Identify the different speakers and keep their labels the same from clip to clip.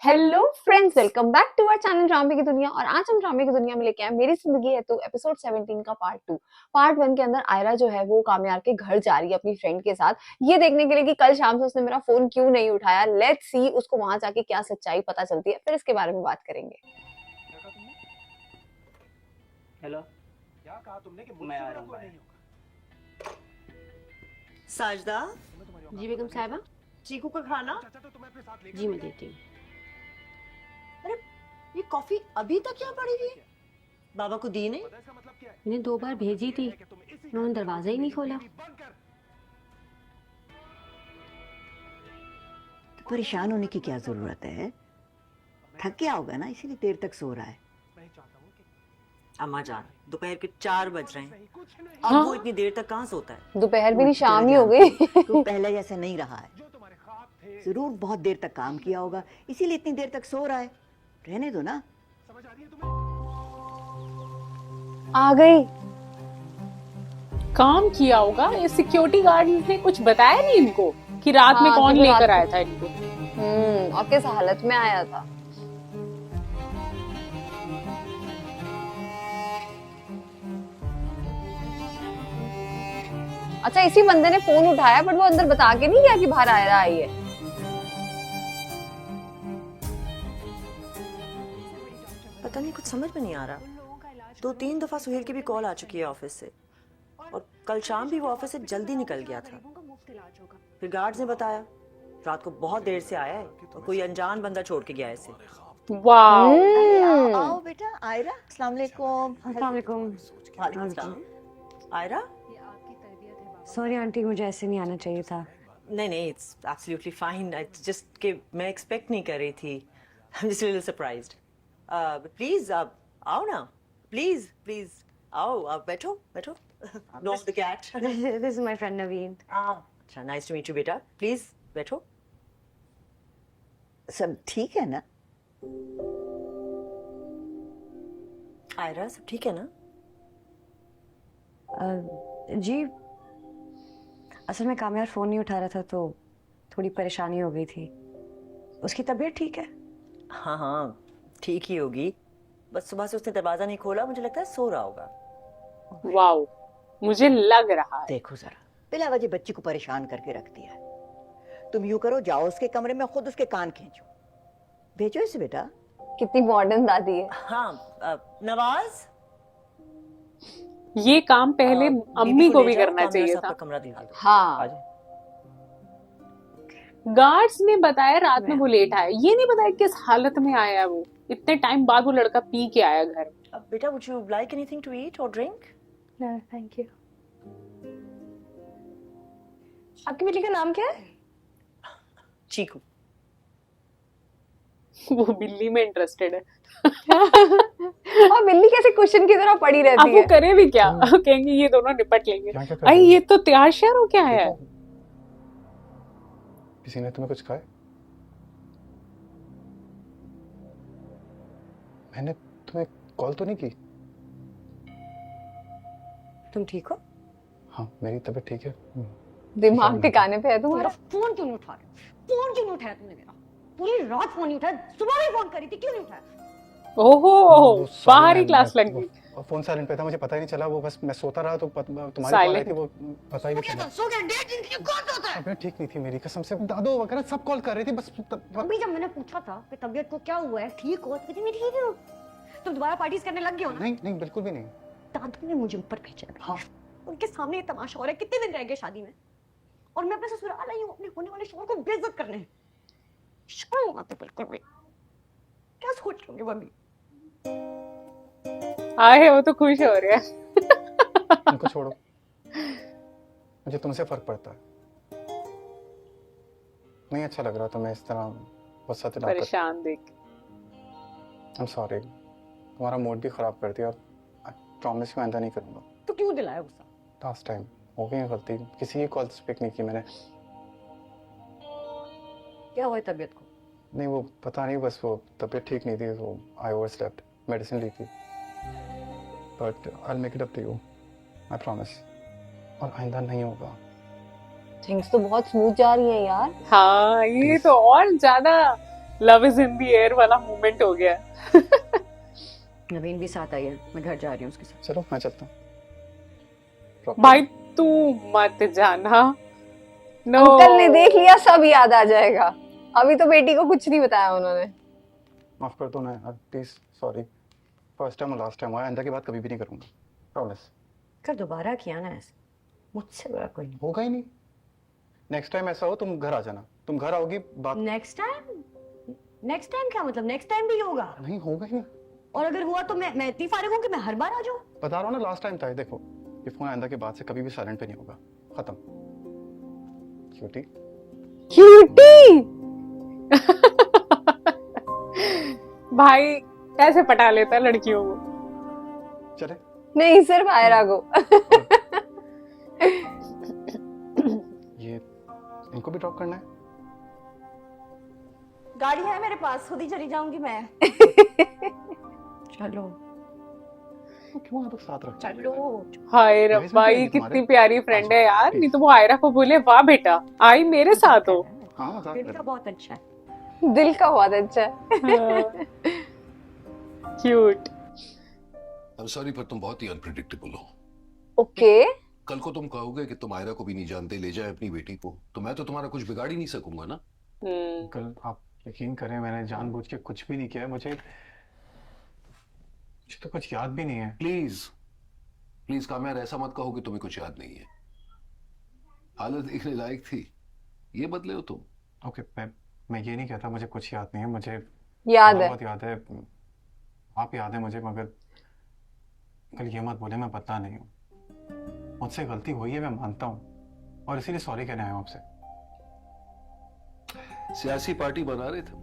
Speaker 1: Hello friends, welcome back to our channel ड्रामे की दुनिया। और आज हम ड्रामे की दुनिया में लेके आए मेरी जिंदगी है तो एपिसोड 17 का पार्ट 2। पार्ट 1 के अंदर आयरा जो है वो कामयार के घर जा रही है अपनी फ्रेंड के साथ, ये देखने के लिए कि कल शाम से उसने मेरा फोन क्यों नहीं उठाया। लेट्स सी उसको वहां जाके क्या सच्चाई पता चलती है, फिर इसके बारे में बात करेंगे।
Speaker 2: क्या कहा तुमने?
Speaker 3: हेलो,
Speaker 2: क्या कहा तुमने कि
Speaker 3: मैं
Speaker 2: मुझसे
Speaker 3: आ
Speaker 2: मेरा
Speaker 3: रहा हूँ
Speaker 2: कोई
Speaker 3: बाहर।
Speaker 2: नहीं होगा?
Speaker 4: साजदा।
Speaker 2: तुम्हें तुम्हारी औकात
Speaker 5: जी बेगम
Speaker 2: पता है?
Speaker 5: साहिबा।
Speaker 4: चीकू का खाना।
Speaker 2: चाचा तो तुम्हें अपने साथ लेकर
Speaker 5: जी मैं
Speaker 2: भी आए।
Speaker 5: देती हूँ।
Speaker 4: अरे ये कॉफी अभी तक यहाँ पड़ी हुई है?
Speaker 2: क्या?
Speaker 4: बाबा को दी नहीं?
Speaker 2: पता है इसका मतलब क्या है?
Speaker 5: मैंने 2 बार
Speaker 2: इसका
Speaker 5: भेजी
Speaker 2: मतलब
Speaker 5: थी,
Speaker 2: ये है कि तुम इसी
Speaker 5: उन्होंने
Speaker 2: घर में
Speaker 5: दरवाजा ही नहीं खोला।
Speaker 2: टीवी बंद कर।
Speaker 6: तो परेशान होने की क्या जरूरत है? थक गया होगा ना, इसीलिए देर तक सो रहा है।
Speaker 2: मैं ही चाहता हूँ कि
Speaker 4: अम्मा जान, दोपहर के 4 बज रहे हैं।
Speaker 2: नहीं, कुछ नहीं।
Speaker 4: अब वो इतनी देर तक कहाँ सोता है?
Speaker 1: दोपहर भी नहीं,
Speaker 6: तू
Speaker 1: शाम
Speaker 6: तो
Speaker 1: ही हो गई।
Speaker 6: जानती है, तू पहले जैसा नहीं रहा है।
Speaker 2: जो तुम्हारे ख्वाब थे,
Speaker 6: जरूर बहुत देर तक काम किया होगा, इसीलिए इतनी देर तक सो रहा है। रहने दो ना।
Speaker 2: समझ आ रही है तुम्हें?
Speaker 1: आ गई।
Speaker 7: काम किया होगा। ये सिक्योरिटी गार्ड ने कुछ बताया नहीं इनको कि रात में
Speaker 1: हाँ,
Speaker 7: कौन
Speaker 1: कि रात
Speaker 7: लेकर
Speaker 1: को-
Speaker 7: आया था इनको।
Speaker 1: और किस हालत में आया था। अच्छा, इसी बंदे ने फोन उठाया बट वो अंदर बता के नहीं गया कि बाहर आयरा आई है।
Speaker 4: पता नहीं, कुछ समझ में नहीं आ रहा। 2-3 दफा सुहेल की भी कॉल आ चुकी है ऑफिस से, और कल शाम भी वो ऑफिस से जल्दी निकल गया था। फिर गार्ड्स ने बताया रात को बहुत देर से आया है और कोई अनजान बंदा छोड़ के गया है इसे।
Speaker 7: वाह,
Speaker 6: अरे आओ आओ बेटा, आयरा। अस्सलाम वालेकुम।
Speaker 5: अस्सलाम वालेकुम।
Speaker 4: वालेकुम सलाम। आयरा?
Speaker 5: सॉरी आंटी, मुझे ऐसे नहीं आना चाहिए था।
Speaker 4: नहीं नहीं, it's absolutely fine. It's just कि मैं एक्सपेक्ट नहीं कर रही थी। I am just little surprised. Please आप आओ ना, प्लीज प्लीज आओ, आप बैठो बैठो। No the cat.
Speaker 5: This is my friend Naveen.
Speaker 4: अच्छा, नाइस टू मीट यू बेटा, प्लीज बैठो।
Speaker 6: सब ठीक है ना?
Speaker 4: आयरा, सब ठीक है ना?
Speaker 5: जी, असल में कामयार फोन नहीं उठा रहा था तो थोड़ी परेशानी हो गई थी। उसकी तबीयत ठीक है?
Speaker 4: हाँ हाँ, ठीक ही होगी। बस सुबह से उसने दरवाजा नहीं खोला, मुझे लगता है सो रहा होगा।
Speaker 7: वाह, मुझे लग रहा है।
Speaker 6: देखो जरा, बिला वजह बच्ची को परेशान करके रख दिया है। तुम यूं करो, जाओ उसके कमरे में, खुद उसके कान खींचो। भेजो इसे बेटा।
Speaker 1: कितनी मॉडर्न दादी है।
Speaker 4: हाँ, नवाज,
Speaker 7: ये काम पहले अम्मी को भी
Speaker 4: ले जाओ,
Speaker 7: करना
Speaker 4: कामयार
Speaker 7: चाहिए
Speaker 4: साहब
Speaker 7: था।
Speaker 4: का कमरा दिखा दो।
Speaker 1: हाँ,
Speaker 4: आ जाओ।
Speaker 7: गार्ड्स ने बताया रात में वो लेट आया, ये नहीं बताया किस हालत में आया वो। इतने टाइम बाद वो लड़का पी के आया घर।
Speaker 4: अब बेटा, would you like anything to eat or drink?
Speaker 5: Thank you. आपकी बेटी का नाम क्या है?
Speaker 4: चीकू।
Speaker 7: वो बिल्ली में इंटरेस्टेड है।
Speaker 1: और बिल्ली कैसे क्वेश्चन की तरह पड़ी
Speaker 7: अब
Speaker 1: रहती
Speaker 7: वो
Speaker 1: है।
Speaker 7: करे भी क्या, कहेंगे ये दोनों निपट लेंगे।
Speaker 2: क्या क्या कर
Speaker 7: अरे
Speaker 2: रही हो?
Speaker 7: ये तो तैयार शहर हो क्या है।
Speaker 2: किसी ने तुम्हें कुछ कहा है? मैंने तुम्हें कॉल तो नहीं की?
Speaker 5: तुम ठीक हो?
Speaker 2: हाँ, मेरी तबीयत ठीक है।
Speaker 1: दिमाग ठिकाने पे है तुम्हारा।
Speaker 5: फोन क्यों नहीं उठा रहे? फोन क्यों नहीं उठाया तुमने मेरा? पूरी रात फोन नहीं उठाया, सुबह भी फोन करी थी, क्यों नहीं उठाया?
Speaker 7: ओहो,
Speaker 2: वो sorry
Speaker 7: बाहर ही
Speaker 2: मैम,
Speaker 7: क्लास
Speaker 2: मैं-
Speaker 7: लग गई।
Speaker 2: वो फोन साइलेंट पे था, मुझे पता ही नहीं चला। वो बस मैं सोता रहा तो तुम्हारी कॉल आई
Speaker 7: Silent?
Speaker 2: थी, वो पता ही नहीं चला।
Speaker 5: सो गया, डेढ़ दिन के लिए कौन सोता है?
Speaker 2: तबीयत ठीक नहीं थी मेरी, कसम से। दादू वगैरह सब कॉल कर रही थी, बस
Speaker 5: अभी जब मैंने पूछा था कि तबीयत को क्या हुआ है, ठीक हो, तो कहती मैं ठीक हूँ। तुम दोबारा पार्टीज करने लग गए हो ना?
Speaker 2: नहीं नहीं, बिल्कुल भी नहीं।
Speaker 5: दादू ने मुझे ऊपर भेजा है।
Speaker 2: हाँ।
Speaker 5: उनके सामने ये तमाशा हो रहा है, कितने दिन रह गए शादी में, और मैं अपने ससुराल आई हूँ अपने होने वाले शौहर को बेइज्जत करने। शर्म आती बिल्कुल भी। क्या सोच रही होंगे वो अभी?
Speaker 7: आए वो तो खुश हो रहे हैं।
Speaker 2: उनको छोड़ो, मुझे तुमसे फर्क पड़ता है। नहीं अच्छा लग रहा तुम्हें इस तरह गुस्सा दिलाकर।
Speaker 7: परेशान देख।
Speaker 2: आई एम सॉरी, तुम्हारा मूड भी खराब कर दिया। प्रॉमिस मैं आइंदा नहीं करूंगा।
Speaker 5: तो क्यों दिलाया गुस्सा?
Speaker 2: लास्ट टाइम हो गई गलती, किसी की कॉल पिक नहीं की मैंने।
Speaker 5: क्या हुआ है तबीयत को?
Speaker 2: नहीं वो पता नहीं, बस वो तबीयत ठीक नहीं थी, वो आई ओवर स्लेप्ट, मेडिसिन ली थी। But I will make it up to you, I promise. और आइंदा नहीं होगा।
Speaker 1: थिंग्स तो बहुत स्मूथ जा रही है यार।
Speaker 7: हाँ, ये तो और ज्यादा love is in the air वाला मोमेंट हो गया है।
Speaker 5: नवीन भी साथ आई है, मैं घर जा रही हूँ उसके साथ।
Speaker 2: चलो मैं चलता हूँ। Proper.
Speaker 7: भाई तू मत जाना। नो
Speaker 1: अंकल ने देख लिया, सब याद आ जाएगा। अभी तो बेटी को कुछ नहीं बताया उन्होंने।
Speaker 2: माफ कर दो ना यार, प्लीज सॉरी। फर्स्ट टाइम और लास्ट टाइम हुआ, आइंदा की बात कभी भी नहीं करूंगा, प्रॉमिस।
Speaker 5: कर दोबारा किया ना ऐसे, मुझसे बड़ा कोई नहीं।
Speaker 2: होगा ही नहीं। नेक्स्ट टाइम ऐसा हो तुम घर आ जाना, तुम घर आओगी बात
Speaker 5: नेक्स्ट टाइम क्या मतलब? नेक्स्ट टाइम भी होगा?
Speaker 2: नहीं होगा ही नहीं।
Speaker 5: और अगर हुआ तो मैं इतनी फारिग हूँ कि मैं हर बार आ जाऊँ?
Speaker 2: बता रहा हूँ ना, लास्ट टाइम था ये। देखो ये फोन आइंदा के बाद से कभी भी साइलेंट पे नहीं होगा, खत्म। Cutie
Speaker 1: cutie.
Speaker 7: भाई ऐसे पटा लेता है लड़कियों को।
Speaker 2: चले।
Speaker 1: नहीं, सिर्फ आयरा को।
Speaker 2: ये इनको भी ड्रॉप करना है?
Speaker 5: गाड़ी है मेरे पास, खुद ही चली जाऊंगी मैं। चलो
Speaker 2: क्यों आप लोग साथ रखते हो?
Speaker 5: चलो।
Speaker 7: हाय
Speaker 2: Guys,
Speaker 7: रब्बा,
Speaker 2: मैं
Speaker 7: ये
Speaker 2: तुम्हारे-
Speaker 7: कितनी प्यारी फ्रेंड है यार।
Speaker 2: please.
Speaker 7: नहीं तो वो आयरा को बोले वाह बेटा आई मेरे साथ हो।
Speaker 2: हाँ मजाक
Speaker 5: दिल
Speaker 2: कर
Speaker 5: का
Speaker 2: रहा
Speaker 5: बहुत अच्छा है।
Speaker 1: दिल का बहुत अच्छा है।
Speaker 7: क्यूट।
Speaker 8: I'm sorry पर तुम बहुत ही अनप्रिडिक्टेबल हो।
Speaker 1: ओके।
Speaker 8: कल को तुम कहोगे कि तुम आयरा को भी नहीं जानते, ले जाए अपनी बेटी को, तो मैं तो तुम्हारा कुछ बिगाड़ ही नहीं सकूंगा ना।
Speaker 2: अंकल आप यकीन करें, मैंने जानबूझ के कुछ भी नहीं किया है। मुझे तो कुछ याद भी नहीं है।
Speaker 8: प्लीज प्लीज काम्यार, ऐसा मत कहो कि तुम्हें कुछ याद नहीं है। हालत देखने लायक थी, ये बदले हो तुम।
Speaker 2: ओके मैं ये नहीं कहता मुझे कुछ याद नहीं है। मुझे
Speaker 1: याद
Speaker 2: थोड़ा
Speaker 1: है।
Speaker 2: बहुत याद है। आप याद है मुझे, मगर कल ये मत बोले मैं बदला नहीं हूँ। मुझसे गलती हुई है, मैं मानता हूँ, और इसीलिए सॉरी कहने आया हूँ आपसे।
Speaker 8: सियासी पार्टी बना रहे थे,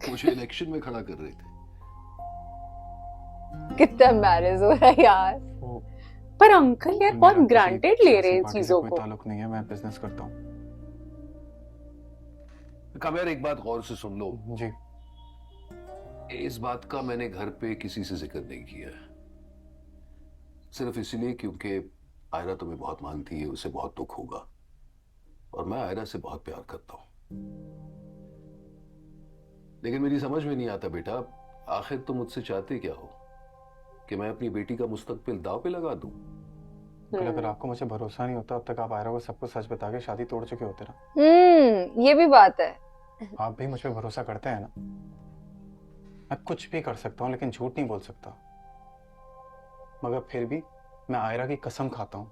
Speaker 8: मुझे इलेक्शन में खड़ा कर रहे थे।
Speaker 1: कितना एम्बैरेस हो रहा है यार।
Speaker 2: वो
Speaker 7: पर अंकल यार बहुत
Speaker 2: मेरा किसी
Speaker 7: ग्रांटेड ले रहे हैं
Speaker 2: सियासी पार्टी से
Speaker 7: चीजों
Speaker 2: कोई
Speaker 7: को।
Speaker 2: ताल्लुक नहीं है, मैं बिजनेस करता हूँ।
Speaker 8: काम्यार एक बात गौर से सुन लो,
Speaker 2: जी
Speaker 8: इस बात का मैंने घर पे किसी से जिक्र नहीं किया, सिर्फ इसलिए क्योंकि आयरा तुम्हें बहुत मानती है, उसे बहुत दुख होगा, और मैं आयरा से बहुत प्यार करता हूं। लेकिन मेरी समझ में नहीं आता बेटा, आखिर तुम मुझसे चाहते क्या हो? कि मैं अपनी बेटी का मुस्तकबिल दांव पे लगा दूं?
Speaker 2: अगर आपको मुझे भरोसा नहीं होता, अब तक आप आयरा को सब कुछ सच बता के शादी तोड़ चुके होते ना।
Speaker 1: ये भी बात है।
Speaker 2: आप भी मुझ पे भरोसा करते हैं ना। मैं कुछ भी कर सकता हूँ लेकिन झूठ नहीं बोल सकता, मगर फिर भी मैं आयरा की कसम खाता हूँ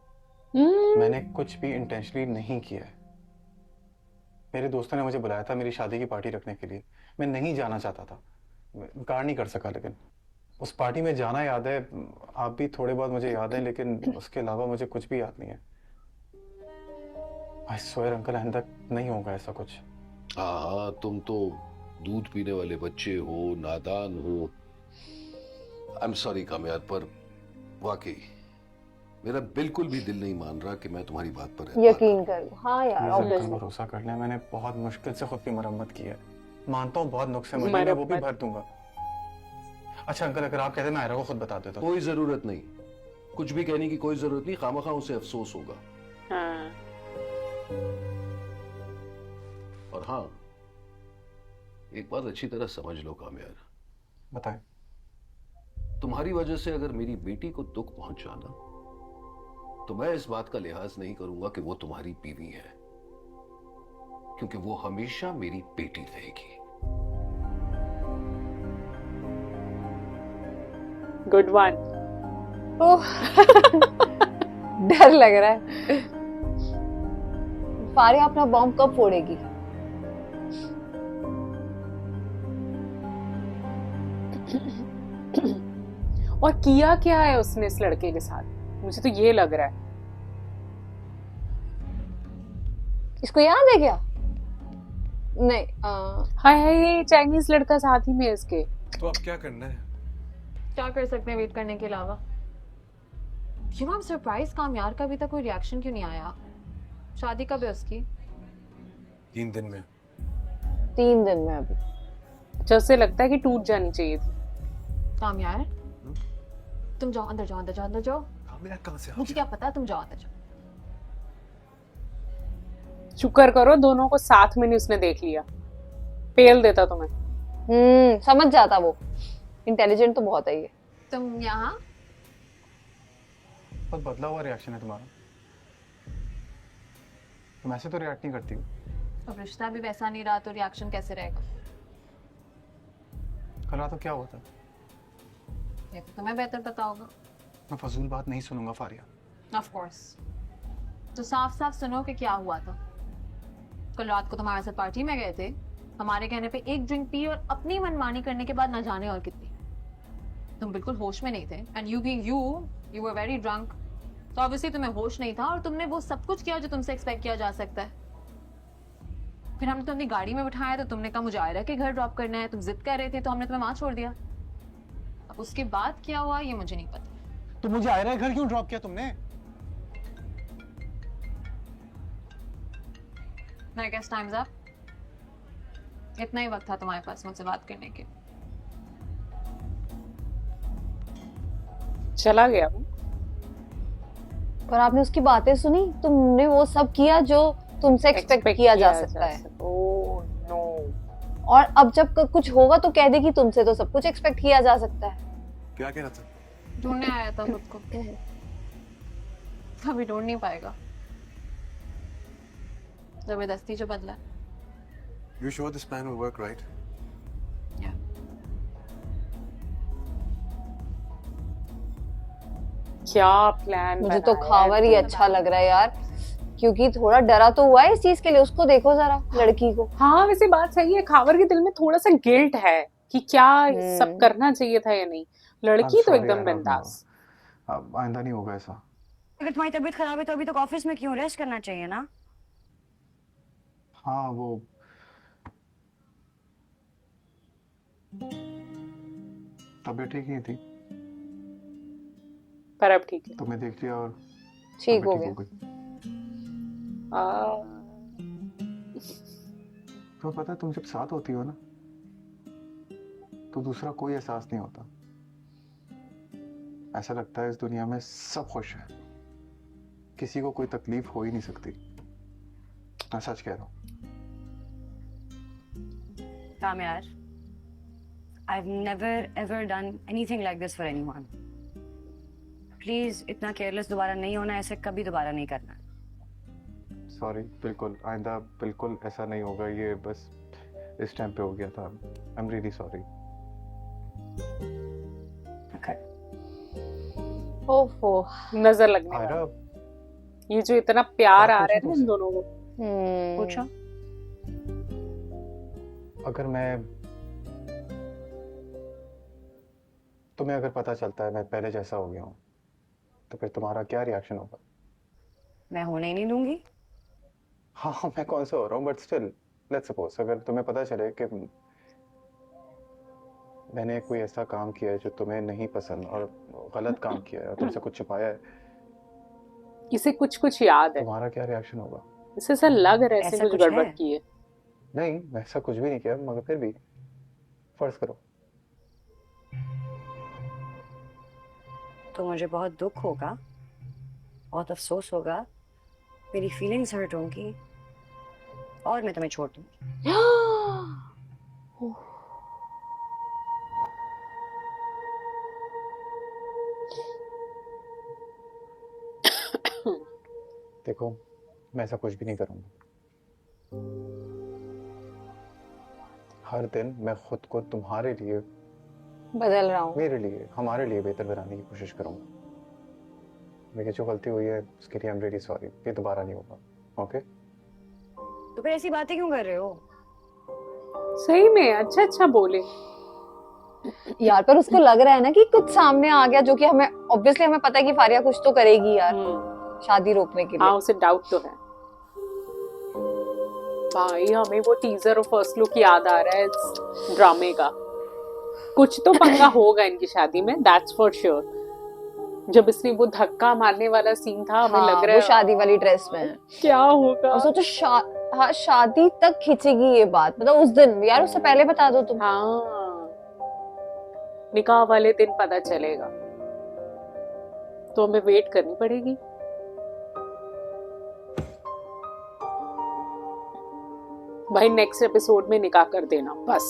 Speaker 2: मैंने कुछ भी इंटेंशनली नहीं किया है। मेरे दोस्तों ने मुझे बुलाया था मेरी शादी की पार्टी रखने के लिए, मैं नहीं जाना चाहता था, इनकार नहीं कर सका, लेकिन उस पार्टी में जाना याद है। आप भी थोड़े बहुत मुझे याद है, लेकिन उसके अलावा मुझे कुछ भी याद नहीं है। आई स्वेयर अंकल, आइंदा नहीं होगा ऐसा कुछ।
Speaker 8: हाँ, तुम तो दूध पीने वाले बच्चे हो, नादान हो। आई एम सॉरी कामयाब, पर वाकई मेरा बिल्कुल भी दिल नहीं मान रहा कि मैं तुम्हारी बात पर एतबार
Speaker 1: यकीन करो। हाँ यार,
Speaker 2: प्लीज अंकल
Speaker 1: ऑब्वियसली।
Speaker 2: भरोसा कर लें, मैंने बहुत मुश्किल से खुद की मरम्मत की है। मानता हूँ बहुत नुक्से मुझे, मैं वो भी भर दूंगा। अच्छा अंकल, अगर आप कहते मैं आयरा को खुद बता देता हूँ।
Speaker 8: कोई जरूरत नहीं, कुछ भी कहने की कोई जरूरत नहीं, खामखा उसे अफसोस होगा।
Speaker 7: हाँ।
Speaker 8: और हाँ, एक बात अच्छी तरह समझ लो कामयाब,
Speaker 2: बताएं।
Speaker 8: तुम्हारी वजह से अगर मेरी बेटी को दुख पहुंचा ना, तो मैं इस बात का लिहाज नहीं करूंगा कि वो तुम्हारी बीवी है, क्योंकि वो हमेशा मेरी बेटी रहेगी।
Speaker 7: Good one.
Speaker 1: ओह, डर लग रहा है। फारिया अपना बॉम्ब कब फोड़ेगी?
Speaker 7: और किया क्या है उसने इस लड़के के साथ, मुझे तो ये लग रहा है।
Speaker 1: इसको याद है क्या? नहीं।
Speaker 7: हाय हाय, ये चाइनीज लड़का साथ ही में है इसके।
Speaker 9: तो अब क्या करना है?
Speaker 5: क्या कर सकते हैं वेट करने के अलावा? You know I am surprise, कामयार का अभी तक कोई रिएक्शन क्यों नहीं आया? शादी कब है उसकी?
Speaker 9: 3 दिन में।
Speaker 1: 3 दिन में अभी।
Speaker 7: अच्छा, उससे लगता है कि टूट जानी चाहिए थी।
Speaker 5: कामयार, तुम जाओ अंदर, जाओ अंदर, जाओ अंदर जाओ।
Speaker 9: कामयाब कहाँ से आ
Speaker 5: मुझे
Speaker 9: गया?
Speaker 5: क्या पता, तुम जाओ अंदर जाओ।
Speaker 7: शुक्र करो दोनों को साथ में नहीं उसने देख लिया। पेल देता तुम्हें।
Speaker 1: समझ जाता वो, इंटेलिजेंट तो बहुत है ये।
Speaker 10: तुम यहाँ
Speaker 2: बहुत बदला हुआ रिएक्शन है तुम्हारा। तुम ऐसे तो रिएक्ट नहीं करती हो।
Speaker 10: अब रिश्ता भी वैसा नहीं रहा तो रिएक्शन कैसे रहेगा?
Speaker 2: कल रात को क्या हुआ था?
Speaker 10: ये तो तुम्हें बेहतर पता होगा।
Speaker 2: मैं फजूल बात नहीं सुनूंगा फारिया।
Speaker 10: Of course. तो साफ साफ सुनो कि क्या हुआ था। कल रात को तुम्हारे साथ पार्टी में गए थे, हमारे कहने पे एक ड्रिंक पी और अपनी मनमानी करने के बाद ना जाने और कितनी। तुम बिल्कुल होश में नहीं थे and you were very drunk. तो ऑब्वियसली तुम्हें होश नहीं था और तुमने वो सब कुछ किया जो तुमसे एक्सपेक्ट किया जा सकता है। फिर हमने तुम्हें गाड़ी में बिठाया तो तुमने कहा मुझे आयरा के घर ड्रॉप करना है, तुम जिद कर रहे थे तो हमने तुम्हें वहां छोड़ दिया। अब उसके बाद क्या हुआ ये मुझे नहीं पता।
Speaker 2: तो मुझे आयरा के घर क्यों ड्रॉप किया तुमने?
Speaker 10: I guess time's up. इतना ही वक्त था तुम्हारे पास मुझसे बात करने के।
Speaker 7: चला गया वो।
Speaker 1: पर आपने उसकी बातें सुनी? तुमने वो सब किया जो तुमसे एक्सपेक्ट किया जा सकता है।
Speaker 7: Oh no.
Speaker 1: और अब जब कुछ होगा तो कह देगी तुमसे तो सब कुछ एक्सपेक्ट किया जा सकता है।
Speaker 9: क्या कह रहा था?
Speaker 10: ढूंढने आया था खुद को, कभी ढूंढ नहीं पाएगा। जबरदस्ती जो बदला।
Speaker 9: You sure this plan will work, right?
Speaker 10: Yeah.
Speaker 7: क्या प्लान
Speaker 1: मुझे तो खावर ही अच्छा लग रहा है यार, क्योंकि थोड़ा डरा तो हुआ है इस चीज के लिए। उसको देखो जरा, लड़की को।
Speaker 7: हाँ वैसे बात सही है, खावर के दिल में थोड़ा सा गिल्ट है कि क्या सब करना चाहिए था या नहीं। लड़की तो एकदम बिंदास।
Speaker 2: अब आइंदा नहीं होगा ऐसा।
Speaker 5: अगर तुम्हारी तबीयत खराब है तो अभी तक ऑफिस में क्यों? रेस्ट करना चाहिए ना।
Speaker 2: हाँ वो तबीयत ठीक नहीं थी,
Speaker 7: पर अब ठीक है।
Speaker 2: तुम्हें देख लिया और
Speaker 1: ठीक हो
Speaker 2: तबीयत
Speaker 1: गया।
Speaker 2: तो पता है तुम जब साथ होती हो ना तो दूसरा कोई एहसास नहीं होता। ऐसा लगता है इस दुनिया में सब खुश है, किसी को कोई तकलीफ हो ही नहीं सकती। मैं सच कह रहा हूँ।
Speaker 5: काम यार, I've never ever done anything like this for anyone. Please इतना केयरलेस दोबारा नहीं होना, ऐसे कभी दोबारा नहीं करना।
Speaker 2: सॉरी, बिल्कुल आइंदा बिल्कुल ऐसा नहीं होगा। ये बस इस टाइम पे हो गया था। I am really sorry.
Speaker 1: ओफो,
Speaker 7: नजर लगने
Speaker 2: आयरा,
Speaker 7: वाला। ये जो इतना प्यार आ रहा है ना इन दोनों को।
Speaker 5: पूछो।
Speaker 2: अगर तुम्हें अगर पता चलता है मैं पहले जैसा हो गया हूँ तो फिर तुम्हारा क्या रिएक्शन होगा?
Speaker 5: मैं होने ही नहीं दूंगी।
Speaker 2: हाँ मैं कौन सा हो रहा हूँ, बट स्टिल लेट्स सपोज अगर तुम्हें पता चले कि मैंने कोई ऐसा काम किया है जो तुम्हें नहीं पसंद और गलत काम किया है और तुमसे कुछ छुपाया है।
Speaker 7: इसे कुछ कुछ याद है।
Speaker 2: तुम्हारा क्या रिएक्शन होगा?
Speaker 7: इसे ऐसा लग रहा है ऐसे
Speaker 5: ऐसा
Speaker 7: कुछ
Speaker 5: कुछ
Speaker 7: गड़बड़
Speaker 5: है?
Speaker 7: की है।
Speaker 2: नहीं, मैं ऐसा कुछ भी नहीं किया, मगर फिर भी फर्ज करो।
Speaker 5: तो मुझे बहुत दुख होगा, बहुत अफसोस होगा, मेरी फीलिंग्स हर्ट होंगी और मैं तुम्हें छोड़ दूंगी।
Speaker 2: देखो मैं ऐसा कुछ भी नहीं करूंगा। हर दिन मैं खुद को तुम्हारे लिए,
Speaker 1: बदल रहा हूँ।
Speaker 2: मेरे लिए, हमारे लिए बेहतर बनाने की कोशिश करूंगा। मेरी जो गलती हुई है उसके लिए आई एम रियली सॉरी। ये दोबारा नहीं होगा। ओके?
Speaker 5: तो फिर ऐसी बातें क्यों कर रहे हो?
Speaker 7: सही में अच्छा अच्छा बोले
Speaker 1: यार पर उसको लग रहा है ना कि कुछ सामने आ गया, जो कि हमें ऑब्वियसली हमें पता है कि फारिया कुछ तो करेगी यार शादी रोकने के लिए।
Speaker 7: हाँ उसे डाउट तो है। भाई हमें वो टीजर और फर्स्ट लुक याद आ रहा है इस ड्रामे का। कुछ तो पंगा होगा इनकी शादी में, दैट्स फॉर श्योर। जब इसने वो धक्का मारने वाला सीन था हमें लग रहा है
Speaker 1: वो शादी वाली ड्रेस में
Speaker 7: क्या होगा।
Speaker 1: और सोचो शादी तक खिंचेगी ये बात, मतलब उस दिन यार, उससे पहले बता दो तुम।
Speaker 7: हाँ निकाह वाले दिन पता चलेगा तो हमें वेट करनी भाई नेक्स्ट एपिसोड में निकाह कर देना बस।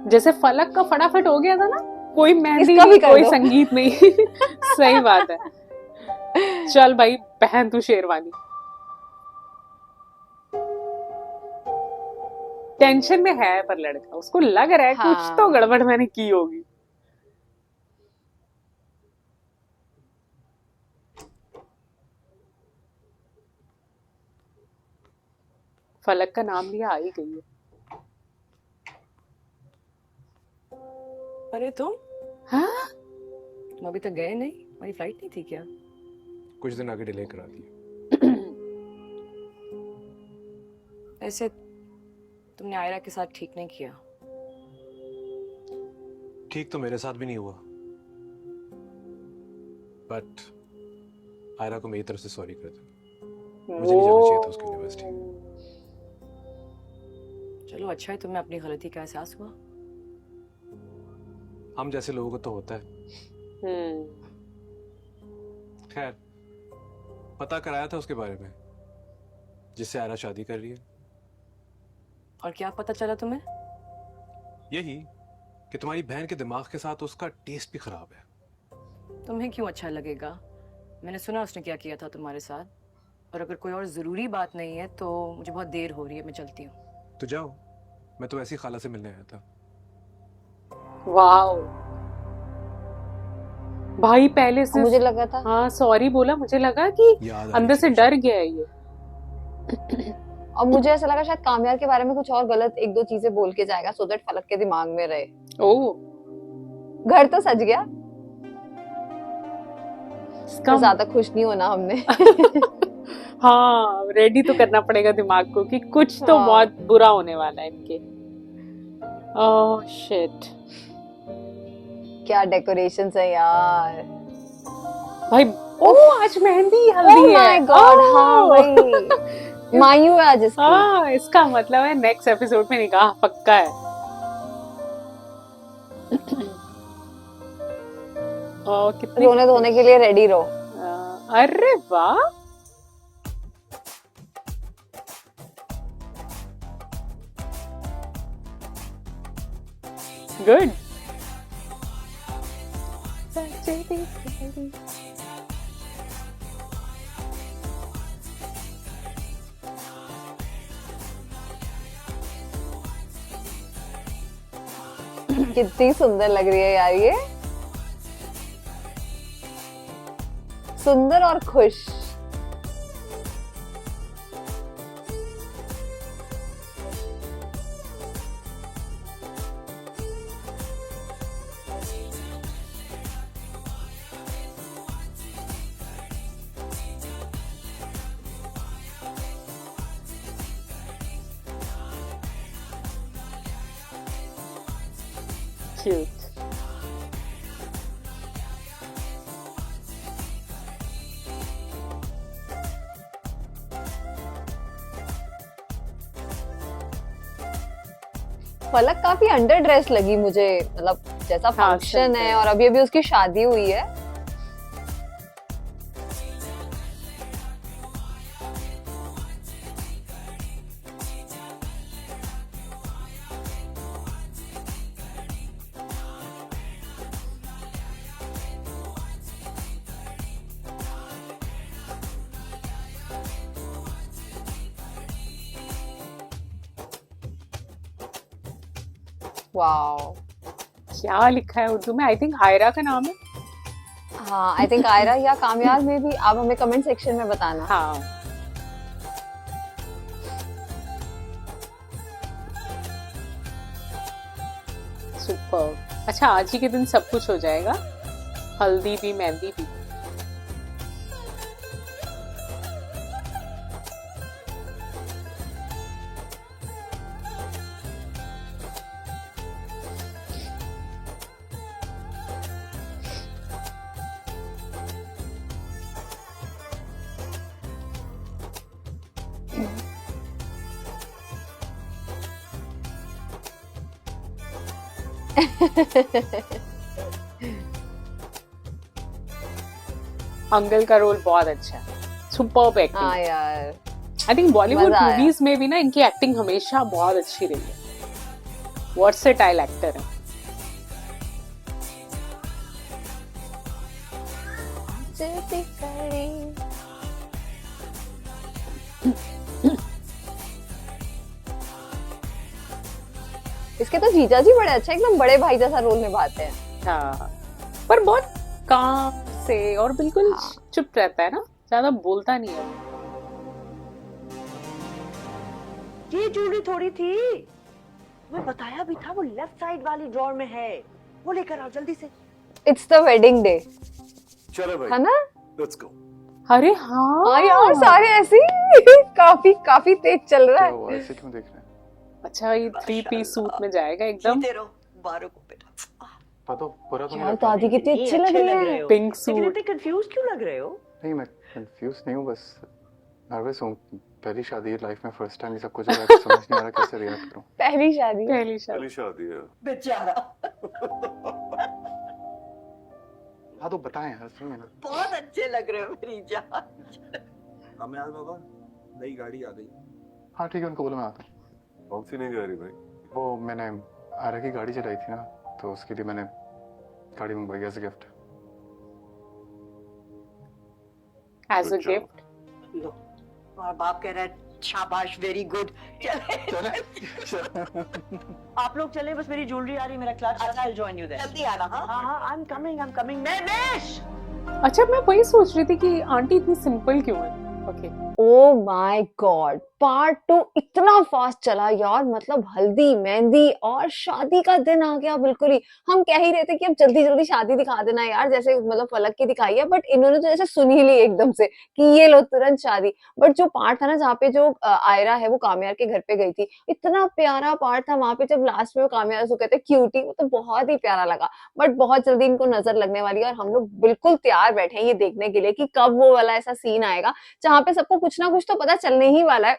Speaker 7: जैसे फलक का फटाफट हो गया था ना, कोई मेहंदी
Speaker 1: इसका भी
Speaker 7: नहीं,
Speaker 1: कर
Speaker 7: कोई
Speaker 1: दो।
Speaker 7: संगीत नहीं। सही बात है। चल भाई पहन तू शेरवानी। टेंशन में है पर लड़का, उसको लग रहा है कुछ तो
Speaker 1: हाँ।
Speaker 7: गड़बड़ मैंने की होगी। फलक का नाम लिया आ ही गई है।
Speaker 4: अरे तुम
Speaker 7: हाँ?
Speaker 4: तुम अभी तक गए नहीं? हमारी फ्लाइट नहीं थी क्या?
Speaker 9: कुछ दिन आगे डिले करा दिए।
Speaker 4: ऐसे तुमने आयरा के साथ ठीक नहीं किया।
Speaker 9: ठीक तो मेरे साथ भी नहीं हुआ, बट आयरा को मेरी तरफ से सॉरी कर दो। मुझे नहीं जाना चाहिए था उसकी यूनिवर्सिटी।
Speaker 4: चलो अच्छा है तुम्हें अपनी गलती का एहसास हुआ।
Speaker 9: हम जैसे लोगों को तो होता है। खैर, पता कराया था उसके बारे में जिससे आयरा शादी कर रही है।
Speaker 4: और क्या पता चला तुम्हें?
Speaker 9: यही कि तुम्हारी बहन के दिमाग के साथ उसका टेस्ट भी खराब है।
Speaker 4: तुम्हें क्यों अच्छा लगेगा? मैंने सुना उसने क्या किया था तुम्हारे साथ। और अगर कोई और जरूरी बात नहीं है तो मुझे बहुत देर हो रही है, मैं चलती हूँ।
Speaker 9: तो जाओ, मैं तो ऐसी खाला से मिलने आया था।
Speaker 7: वाओ भाई पहले से
Speaker 1: मुझे लगा था
Speaker 7: हाँ सॉरी बोला, मुझे लगा कि
Speaker 9: याद आ
Speaker 7: अंदर
Speaker 9: रही
Speaker 7: से
Speaker 9: थी
Speaker 7: डर गया है ये।
Speaker 1: और मुझे ऐसा लगा शायद कामयार के बारे में कुछ और गलत एक दो चीजें बोल के जाएगा सो दैट फलक के दिमाग में रहे।
Speaker 7: ओ
Speaker 1: घर तो सज गया,
Speaker 7: इसका
Speaker 1: पर ज्यादा खुश नहीं होना हमने।
Speaker 7: हाँ रेडी तो करना पड़ेगा दिमाग को कि कुछ तो
Speaker 1: हाँ।
Speaker 7: बहुत बुरा होने वाला है इनके। ओह शिट
Speaker 1: क्या डेकोरेशंस है यार।
Speaker 7: भाई ओह आज मेहंदी
Speaker 1: ओह
Speaker 7: हल्दी है।
Speaker 1: माय गॉड, हाँ
Speaker 7: ओह।
Speaker 1: भाई मायू है आज इसकी।
Speaker 7: हाँ इसका मतलब है नेक्स्ट एपिसोड में निकाह पक्का है। कितनी
Speaker 1: रोने धोने के लिए रेडी रहो।
Speaker 7: अरे वाह गुड।
Speaker 1: कितनी सुंदर लग रही है यार ये, सुंदर और खुश।
Speaker 7: Cute.
Speaker 1: फलक काफी अंडर ड्रेस लगी मुझे, मतलब जैसा
Speaker 7: हाँ,
Speaker 1: फंक्शन
Speaker 7: सही
Speaker 1: है
Speaker 7: है।
Speaker 1: और अभी अभी उसकी शादी हुई है। वाओ,
Speaker 7: क्या लिखा है उर्दू में? आई थिंक आयरा का नाम है।
Speaker 1: हाँ आई थिंक आयरा या कामयार में भी, आप हमें कमेंट सेक्शन में बताना।
Speaker 7: हाँ सुपर। अच्छा आज ही के दिन सब कुछ हो जाएगा, हल्दी भी मेहंदी भी। अंकल का रोल बहुत अच्छा है, सुपर्ब एक्टिंग।
Speaker 1: हाँ यार,
Speaker 7: आई थिंक बॉलीवुड
Speaker 1: मजा आया।
Speaker 7: मूवीज में भी ना इनकी एक्टिंग हमेशा बहुत अच्छी रही है, वर्सेटाइल एक्टर है।
Speaker 1: इसके तो जीजा जी बड़े अच्छा एकदम बड़े भाई जैसा रोल निभाते हैं।
Speaker 7: हाँ, पर बहुत काम से और बिल्कुल
Speaker 1: हाँ।
Speaker 7: चुप रहता है ना, ज्यादा बोलता नहीं है।
Speaker 4: ये ज्वेलरी थोड़ी थी, मैं बताया भी था वो लेफ्ट साइड वाली ड्रॉर में है, वो लेकर आओ जल्दी से।
Speaker 1: इट्स द वेडिंग डे,
Speaker 8: चलो भाई,
Speaker 1: है ना?
Speaker 8: Let's go.
Speaker 7: अरे हाँ
Speaker 1: हाँ यार सारे ऐसे ही काफी तेज चल रहा
Speaker 2: क्या
Speaker 1: है।
Speaker 2: हुआ, ऐसे क्यों देख रहे हैं?
Speaker 7: अच्छा, ये 3 पीस सूट में जाएगा एकदम,
Speaker 4: जीते रहो, बारों को बेटा।
Speaker 2: पता बुरा तो नहीं
Speaker 1: यार
Speaker 2: लग रहा।
Speaker 1: दादी कितनी
Speaker 4: नहीं,
Speaker 1: अच्छी लग रही है।
Speaker 4: हो।
Speaker 7: पिंक
Speaker 4: लेकिन
Speaker 7: सूट।
Speaker 4: इतने कंफ्यूज क्यों लग रहे हो?
Speaker 2: नहीं, मैं कंफ्यूज नहीं हूँ, बस नर्वस हूँ। पहली शादी है लाइफ में, फर्स्ट टाइम ये सब कुछ हो रहा है, समझ नहीं आ रहा कैसे रिएक्ट करूँ।
Speaker 1: पहली शादी।
Speaker 7: पहली शादी।
Speaker 8: पहली शादी है।
Speaker 4: बेचारा
Speaker 2: हाँ तो बताएं यार, सुनिए ना।
Speaker 4: बहुत अच्छे लग रहे हो मेरी जान।
Speaker 9: हमें आज बाबा नई गाड़ी आ गई।
Speaker 2: हाँ ठीक है, उनको बोलो मैं आता हूँ।
Speaker 8: कौन सी नहीं जा रही भाई?
Speaker 2: वो मैंने आरा की गाड़ी चलाई थी ना, तो उसके लिए मैंने गाड़ी मंगवाई as gift.
Speaker 7: As a
Speaker 8: Good job.
Speaker 7: Gift.
Speaker 4: लो, और बाप कह रहा है शाबाश, वेरी गुड। चले आप लोग चले, बस मेरी ज्वेलरी आ रही, मेरा क्लास आ रहा है, I'll join you there। जल्दी आना। हाँ, I'm coming। मैं वेश।
Speaker 7: अच्छा, मैं वही सोच रही थी कि आंटी इतनी सिंपल क्यों है। Okay,
Speaker 1: oh my God, part 2 इतना फास्ट चला यार, मतलब हल्दी मेहंदी और शादी का दिन आ गया बिल्कुल ही। हम कह ही रहे थे कि अब जल्दी जल्दी शादी दिखा देना यार, जैसे मतलब फलक की दिखाई है, बट इन्होंने तो जैसे सुन ही ली एकदम से कि ये लो तुरंत शादी। बट जो पार्ट था ना जहाँ पे जो आयरा है वो काम्यार के घर पे गई थी, इतना प्यारा पार्ट था वहां पे, जब लास्ट में वो काम्यार उसको कहते क्यूटी, वो तो बहुत ही प्यारा लगा। बट बहुत जल्दी इनको नजर लगने वाली है और हम लोग बिल्कुल तैयार बैठे हैं ये देखने के लिए कि कब वो वाला ऐसा सीन आएगा जहाँ पे सबको कुछ ना कुछ तो पता चलने ही वाला है,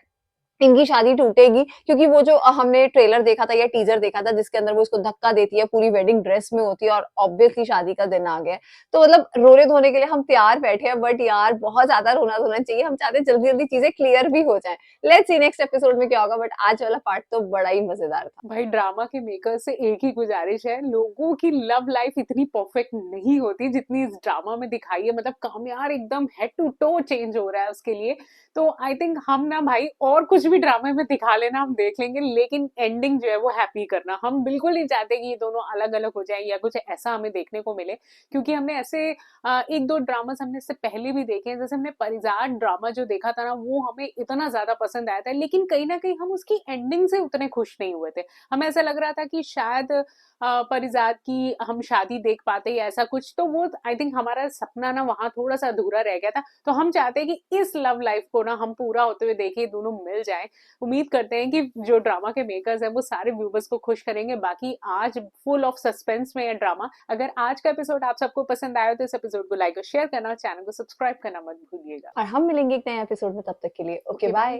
Speaker 1: इनकी शादी टूटेगी। क्योंकि वो जो हमने ट्रेलर देखा था या टीजर देखा था जिसके अंदर वो इसको धक्का देती है, पूरी वेडिंग ड्रेस में होती है और ऑब्वियसली शादी का दिन आ गया है। तो मतलब रोने धोने के लिए हम तैयार बैठे हैं, बट यार बहुत ज्यादा रोना धोना चाहिए, हम चाहते हैं जल्दी जल्दी चीजें क्लियर भी हो जाएं। लेट्स सी नेक्स्ट एपिसोड में क्या होगा, बट आज वाला पार्ट तो बड़ा ही मजेदार था।
Speaker 7: भाई ड्रामा के मेकर से एक ही गुजारिश है, लोगों की लव लाइफ इतनी परफेक्ट नहीं होती जितनी इस ड्रामा में दिखाई है। मतलब काम्यार एकदम हेड टू टो चेंज हो रहा है उसके लिए। तो आई थिंक हम ना भाई और कुछ भी ड्रामे में दिखा लेना, हम देख लेंगे, लेकिन एंडिंग जो है वो हैप्पी करना। हम बिल्कुल नहीं चाहते कि ये दोनों अलग अलग हो जाए या कुछ ऐसा हमें देखने को मिले, क्योंकि हमने ऐसे एक दो ड्रामास हमने इससे पहले भी देखे हैं। जैसे हमने परिजात ड्रामा जो देखा था ना, वो हमें इतना ज्यादा पसंद आया था, लेकिन कहीं ना कहीं हम उसकी एंडिंग से उतने खुश नहीं हुए थे। हमें ऐसा लग रहा था कि शायद परिजात की हम शादी देख पाते या ऐसा कुछ। तो वो आई थिंक हमारा सपना ना वहां थोड़ा सा अधूरा रह गया था। तो हम चाहते हैं कि इस लव लाइफ को ना हम पूरा होते हुए देखें, दोनों मिल जाएं। उम्मीद करते हैं कि जो ड्रामा के मेकर्स हैं वो सारे व्यूवर्स को खुश करेंगे। बाकी आज फुल ऑफ सस्पेंस में है ड्रामा। अगर आज का एपिसोड आप सबको पसंद आया तो इस एपिसोड को लाइक और शेयर करना, चैनल को सब्सक्राइब करना मत भूलिएगा।
Speaker 1: और हम मिलेंगे एक नए एपिसोड में, तब तक के लिए ओके बाय।